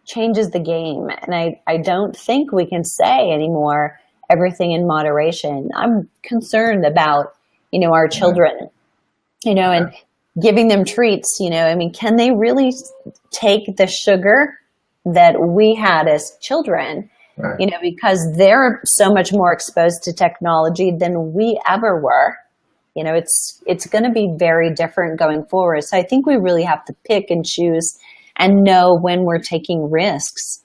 changes the game. And I don't think we can say anymore everything in moderation. I'm concerned about, our children, and giving them treats, I mean, can they really take the sugar that we had as children, right. Because they're so much more exposed to technology than we ever were. It's going to be very different going forward. So I think we really have to pick and choose and know when we're taking risks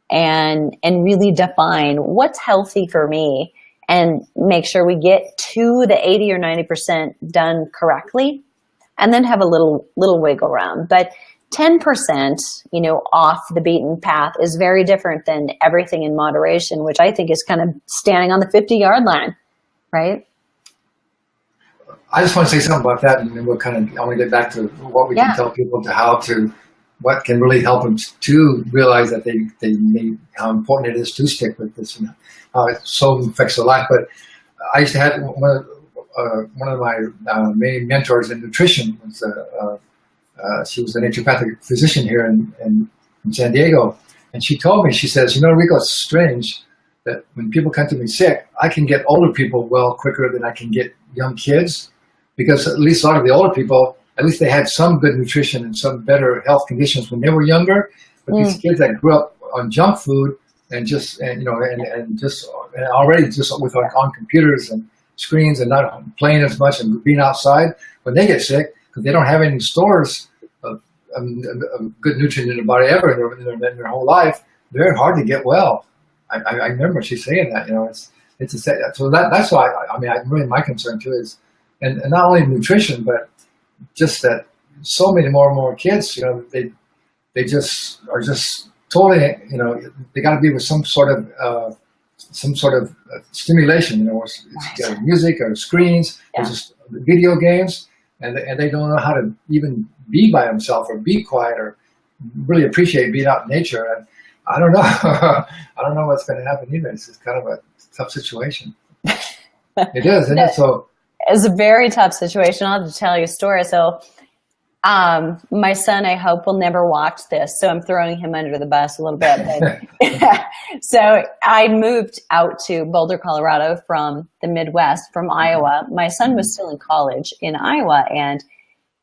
and really define what's healthy for me and make sure we get to the 80 or 90% done correctly and then have a little wiggle room. But 10%, off the beaten path is very different than everything in moderation, which I think is kind of standing on the 50-yard line, right? I just want to say something about that, and then I want to get back to what we can tell people what can really help them to realize that they need, how important it is to stick with this and how it so affects their life. But I used to have one of my main mentors in nutrition was she was a naturopathic physician here in San Diego, and she told me, she says, Rico, it's strange that when people come to me sick, I can get older people well quicker than I can get young kids, because at least a lot of the older people, at least they had some good nutrition and some better health conditions when they were younger. But these kids that grew up on junk food and already just with on computers and screens and not playing as much and being outside, when they get sick, because they don't have any stores of good nutrients in their body ever in their whole life, very hard to get well. I remember she saying that. So that's why really my concern too is, and not only nutrition, but just that so many more and more kids, they just are just totally, they got to be with some sort of stimulation, it's music or screens, or just video games, and they don't know how to even be by themselves or be quiet or really appreciate being out in nature. And I don't know, I don't know what's going to happen either. It's just kind of a tough situation. It is, isn't it? So. It's a very tough situation. I'll have to tell you a story. So my son, I hope, will never watch this, so I'm throwing him under the bus a little bit. So I moved out to Boulder, Colorado from the Midwest, from Iowa. My son was still in college in Iowa, and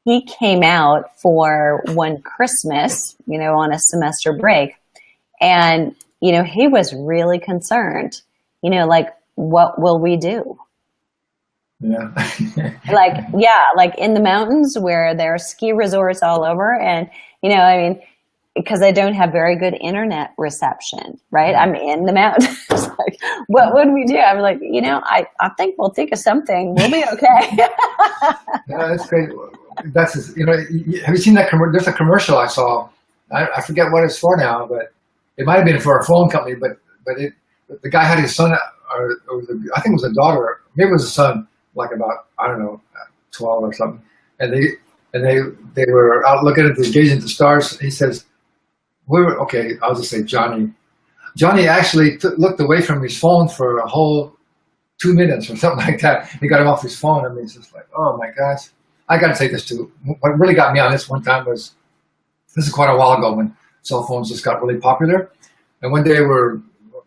he came out for one Christmas, on a semester break. And, he was really concerned, like, what will we do? Yeah. like in the mountains where there are ski resorts all over. And, because I don't have very good internet reception, right? I'm in the mountains. Like, what would we do? I'm like, I think we'll think of something. We'll be okay. Yeah, that's great. That's just, have you seen that? There's a commercial I saw. I forget what it's for now, but it might have been for a phone company. But the guy had his son, or I think it was a daughter, maybe it was a son, like about, I don't know, 12 or something, and they were out looking at the gazing at the stars. He says, I'll just say Johnny actually looked away from his phone for a whole 2 minutes or something like that. He got him off his phone. It's just like, oh my gosh. I got to take this too. What really got me on this one time was, this is quite a while ago when cell phones just got really popular. And one day we're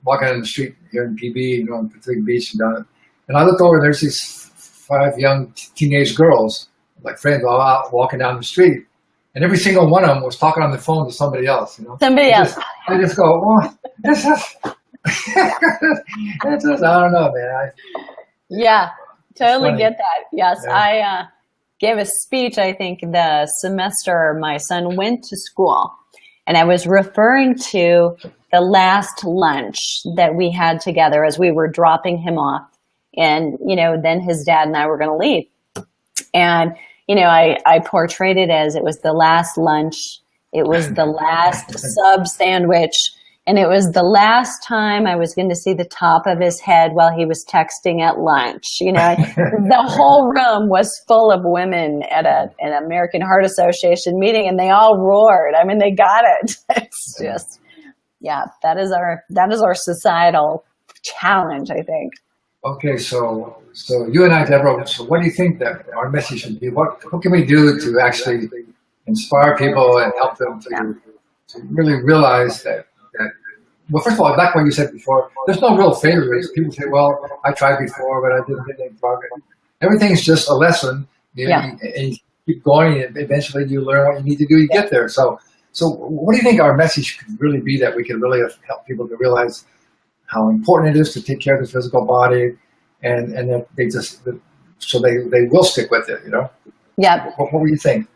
walking on the street here in PB, on Pacific Beach, and I looked over, and there's these 5 young teenage girls, like friends, all out walking down the street. And every single one of them was talking on the phone to somebody else, Somebody else. I just go, oh, this is, it's just, I don't know, man. Yeah, totally get that. Yes, Yeah. I gave a speech, I think, the semester my son went to school. And I was referring to the last lunch that we had together as we were dropping him off. And, then his dad and I were going to leave. And, I portrayed it as it was the last lunch, it was the last sub sandwich, and it was the last time I was going to see the top of his head while he was texting at lunch. The whole room was full of women at an American Heart Association meeting, and they all roared. I mean, they got it. It's just, that is our societal challenge, I think. Okay, so you and I, Deborah, so what do you think that our message should be? What can we do to actually inspire people and help them to really realize that, well, first of all, like what you said before, there's no real failures. People say, well, I tried before, but I didn't get any progress. Everything's just a lesson, and you keep going, and eventually you learn what you need to do to get there. So what do you think our message could really be that we can really help people to realize how important it is to take care of the physical body, and that they will stick with it, Yeah. What do you think?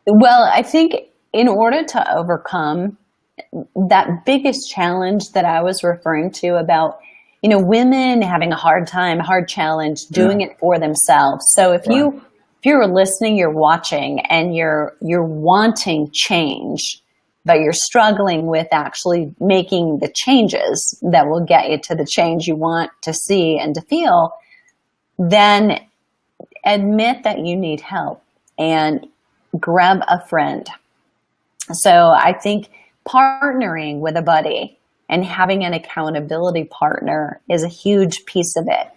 Well, I think in order to overcome that biggest challenge that I was referring to about, women having a hard challenge doing it for themselves. So if you're listening, you're watching, and you're wanting change, but you're struggling with actually making the changes that will get you to the change you want to see and to feel, then admit that you need help and grab a friend. So I think partnering with a buddy and having an accountability partner is a huge piece of it.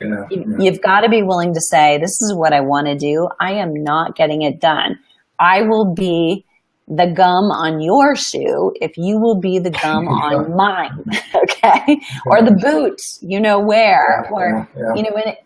You've got to be willing to say, this is what I want to do. I am not getting it done. I will be the gum on your shoe if you will be the gum on mine, okay? Or the boots, where.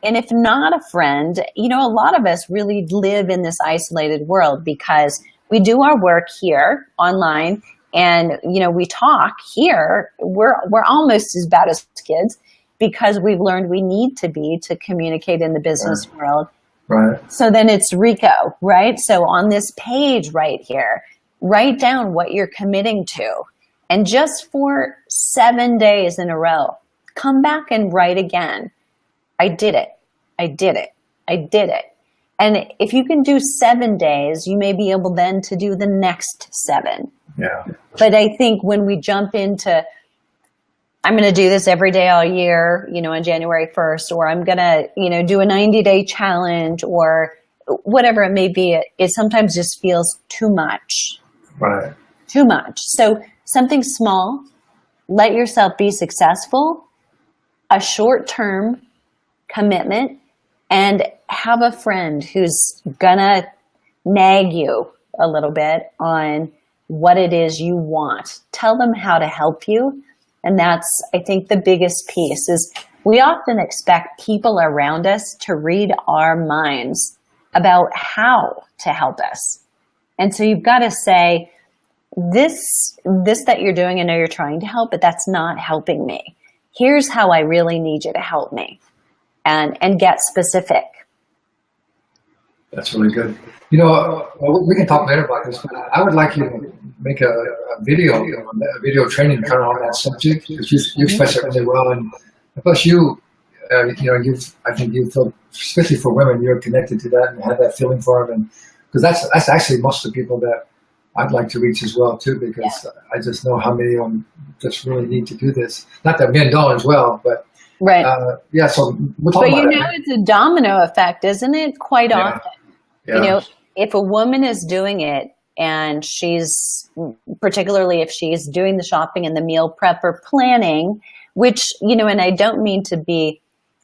And if not a friend, a lot of us really live in this isolated world because we do our work here online, and we talk here. We're almost as bad as kids because we've learned we need to be to communicate in the business world. Right. So then it's Rico, right? So on this page right here, write down what you're committing to, and just for 7 days in a row, come back and write again. I did it. I did it. I did it. And if you can do 7 days, you may be able then to do the next 7. Yeah. But I think when we jump into, I'm going to do this every day all year, on January 1st, or I'm going to, do a 90-day challenge, or whatever it may be, it sometimes just feels too much. Right. Too much. So something small, let yourself be successful, a short-term commitment, and have a friend who's gonna nag you a little bit on what it is you want. Tell them how to help you. And that's, I think, the biggest piece is we often expect people around us to read our minds about how to help us. And so you've got to say, this that you're doing, I know you're trying to help, but that's not helping me. Here's how I really need you to help me, and get specific. That's really good. We can talk later about this, but I would like you to make a video training kind of on that subject, because you express it really well, and plus I think you feel, especially for women, you're connected to that and have that feeling for them, and because that's actually most of the people that I'd like to reach as well too, because I just know how many of them just really need to do this. Not that men don't as well, but right. So we'll talk about it. It's a domino effect, isn't it? Quite often. Yeah. If a woman is doing it, and she's, particularly if she's doing the shopping and the meal prep or planning, which, and I don't mean to be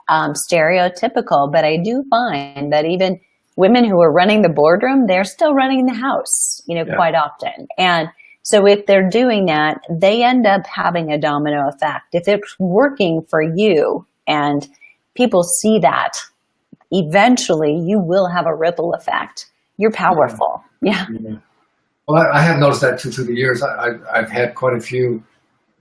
stereotypical, but I do find that even women who are running the boardroom, they're still running the house, quite often. And so if they're doing that, they end up having a domino effect. If it's working for you and people see that, eventually you will have a ripple effect. You're powerful. Yeah. Well, I have noticed that too through the years. I've had quite a few,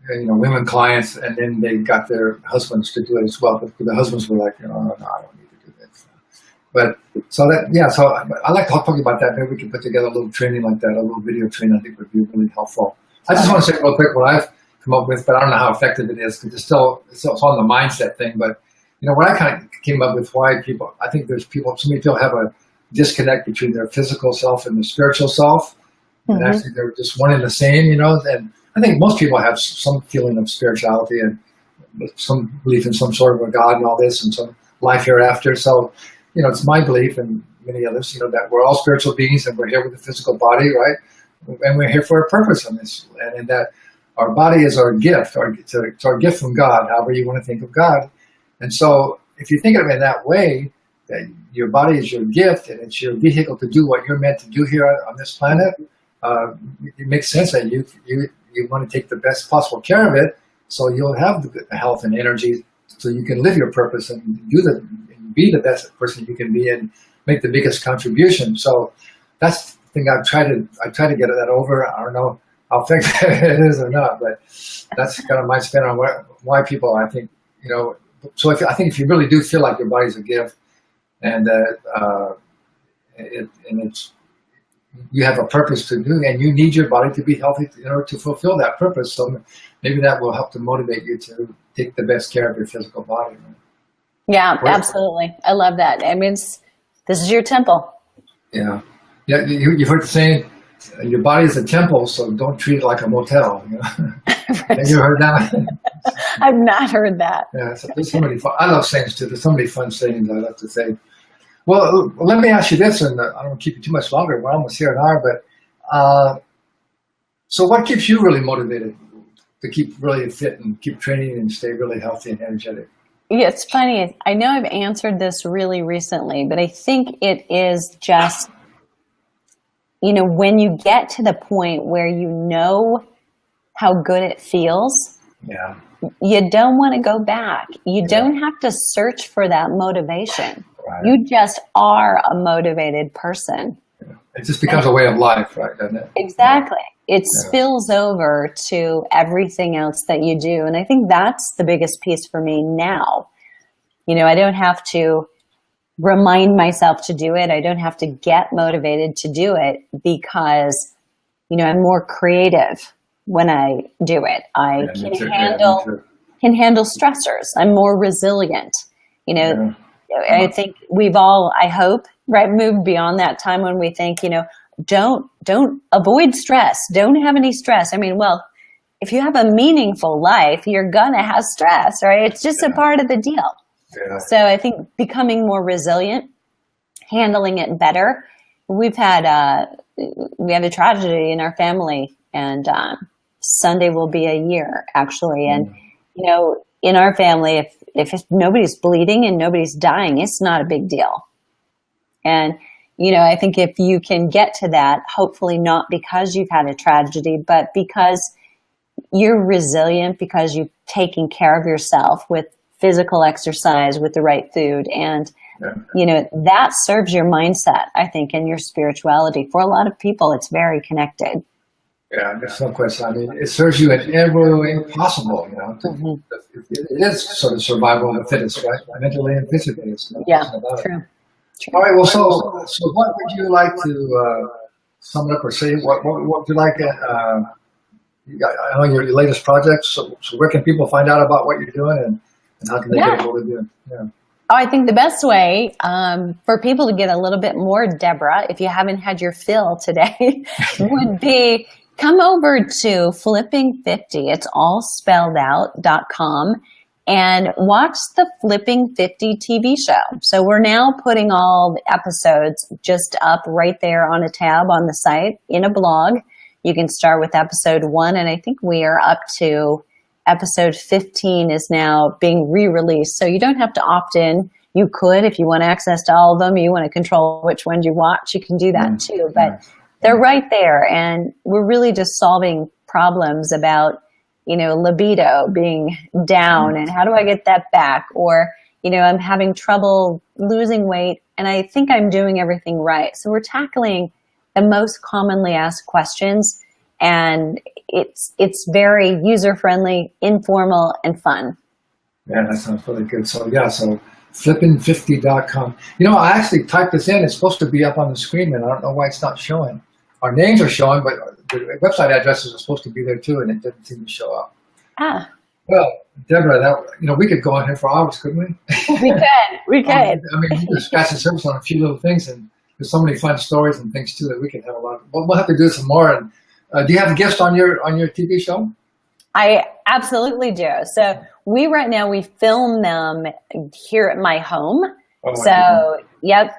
women clients, and then they got their husbands to do it as well. But the husbands were like, no, I don't need to do this. But so I like to talk about that. Maybe we can put together a little training like that, a little video training. I think would be really helpful. I just want to say real quick what I've come up with, but I don't know how effective it is, because it's on the mindset thing. But what I kind of came up with, why people, I think there's people, so many people have disconnect between their physical self and the spiritual self. And actually they're just one and the same, you know. And I think most people have some feeling of spirituality and some belief in some sort of a God and all this and some life hereafter. So, you know, it's my belief and many others, you know, that we're all spiritual beings and we're here with a physical body, right? And we're here for a purpose on this, and that our body is our gift, it's our gift from God, however you want to think of God. And so if you think of it in that way, that your body is your gift and it's your vehicle to do what you're meant to do here on this planet, it makes sense that you want to take the best possible care of it, so you'll have the health and energy, so you can live your purpose and be the best person you can be and make the biggest contribution. So that's the thing I try to get that over. I don't know how effective it is or not, but that's kind of my spin on why people, I think, you know. So I think if you really do feel like your body's a gift, and it's you have a purpose to do, and you need your body to be healthy in order to fulfill that purpose. So maybe that will help to motivate you to take the best care of your physical body. Yeah, absolutely. I love that. I mean, this is your temple. Yeah. Yeah. You've heard the saying, your body is a temple, so don't treat it like a motel. You know? Have you heard that? I've not heard that. Yeah. So there's so many fun, I love sayings too. There's so many fun sayings I love to say. Well, let me ask you this, and I don't want to keep you too much longer. We're almost here an hour, but so what keeps you really motivated to keep really fit and keep training and stay really healthy and energetic? Yeah, it's funny. I know I've answered this really recently, but I think it is just, you know, when you get to the point where you know how good it feels, yeah, you don't want to go back. You don't have to search for that motivation. Right. You just are a motivated person. Yeah. It just becomes a way of life, right? Doesn't it? Exactly. It spills over to everything else that you do. And I think that's the biggest piece for me now. You know, I don't have to remind myself to do it. I don't have to get motivated to do it because, you know, I'm more creative when I do it. I can handle stressors. I'm more resilient. You know, I think we've all, I hope, right, moved beyond that time when we think, you know, don't avoid stress. Don't have any stress. I mean, well, if you have a meaningful life, you're gonna have stress, right? It's just a part of the deal. Yeah. So I think becoming more resilient, handling it better. We had a tragedy in our family, and Sunday will be a year actually. And you know, in our family, if nobody's bleeding and nobody's dying, it's not a big deal. And you know, I think if you can get to that, hopefully not because you've had a tragedy, but because you're resilient, because you've taken care of yourself with physical exercise, with the right food. And, you know, that serves your mindset, I think, and your spirituality. For a lot of people, it's very connected. Yeah, there's no question. I mean, it serves you in every way possible, you know. It is sort of survival of the fittest, right? Mentally and physically. True. All right, well, so what would you like to sum it up or say? What would you like? I know your latest projects. So where can people find out about what you're doing, and how can they get a hold of you? Yeah. Oh, I think the best way for people to get a little bit more Deborah, if you haven't had your fill today, would be come over to Flipping 50. It's all spelled out.com. And watch the Flipping 50 TV show. So we're now putting all the episodes just up right there on a tab on the site in a blog. You can start with episode 1, and I think we are up to episode 15 is now being re-released. So you don't have to opt in. You could, if you want access to all of them, you want to control which ones you watch, you can do that too. But they're right there, and we're really just solving problems about, you know, libido being down and how do I get that back? Or, you know, I'm having trouble losing weight and I think I'm doing everything right. So we're tackling the most commonly asked questions, and it's very user-friendly, informal, and fun. Yeah, that sounds really good. So so flipping50.com. You know, I actually typed this in. It's supposed to be up on the screen, and I don't know why it's not showing. Our names are showing, but the website addresses are supposed to be there too, and it doesn't seem to show up. Well, Deborah, we could go on here for hours, couldn't we? We could. I mean, we could scratch the surface on a few little things, and there's so many fun stories and things too that we can have a lot. We'll have to do some more. And do you have a guest on your TV show? I absolutely do. So we film them here at my home. Oh, so yep.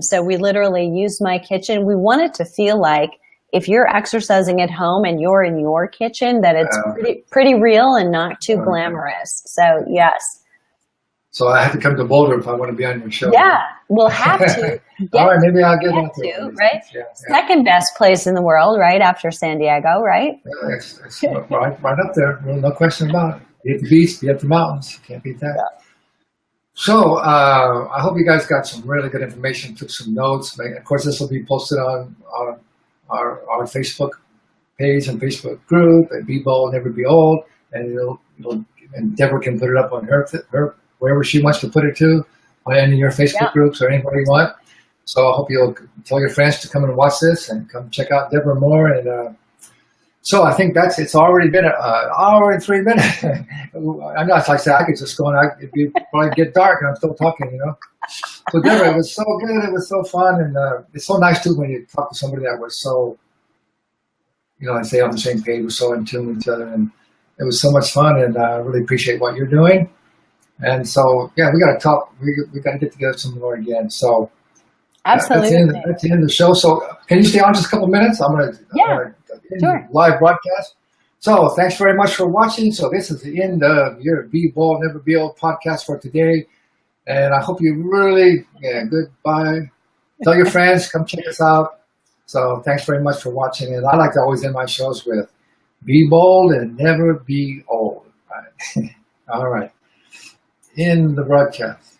So we literally use my kitchen. We want it to feel like if you're exercising at home and you're in your kitchen, that it's pretty real and not too glamorous. So yes. So I have to come to Boulder if I want to be on your show. Yeah, we'll have to. All right, maybe I'll get on to right? Yeah. Second best place in the world, right after San Diego, right? Yeah, it's right up there. No question about it. Be at the beach, be at the mountains. Can't beat that. Yeah. So I hope you guys got some really good information, took some notes. Of course, this will be posted on our Facebook page and Facebook group at Be Bold, Never Be Old, and and Deborah can put it up on her wherever she wants to put it to, on any of your Facebook groups or anywhere you want. So I hope you'll tell your friends to come and watch this and come check out Deborah more. And so I think it's already been an hour and 3 minutes. I know, it's like I said, I could just go and it'd probably get dark and I'm still talking, So Deborah, it was so good. It was so fun. And it's so nice too when you talk to somebody that was so, I say on the same page, was so in tune with each other. And it was so much fun. And I really appreciate what you're doing. And so, yeah, we got to talk. We got to get together some more again. So absolutely, that's the end of the show. So can you stay on just a couple minutes? I'm going to sure. Live broadcast. So thanks very much for watching. So this is the end of your Be Bold, Never Be Old podcast for today. And I hope you really, goodbye. Tell your friends, come check us out. So thanks very much for watching. And I like to always end my shows with be bold and never be old. All right. In the broadcast.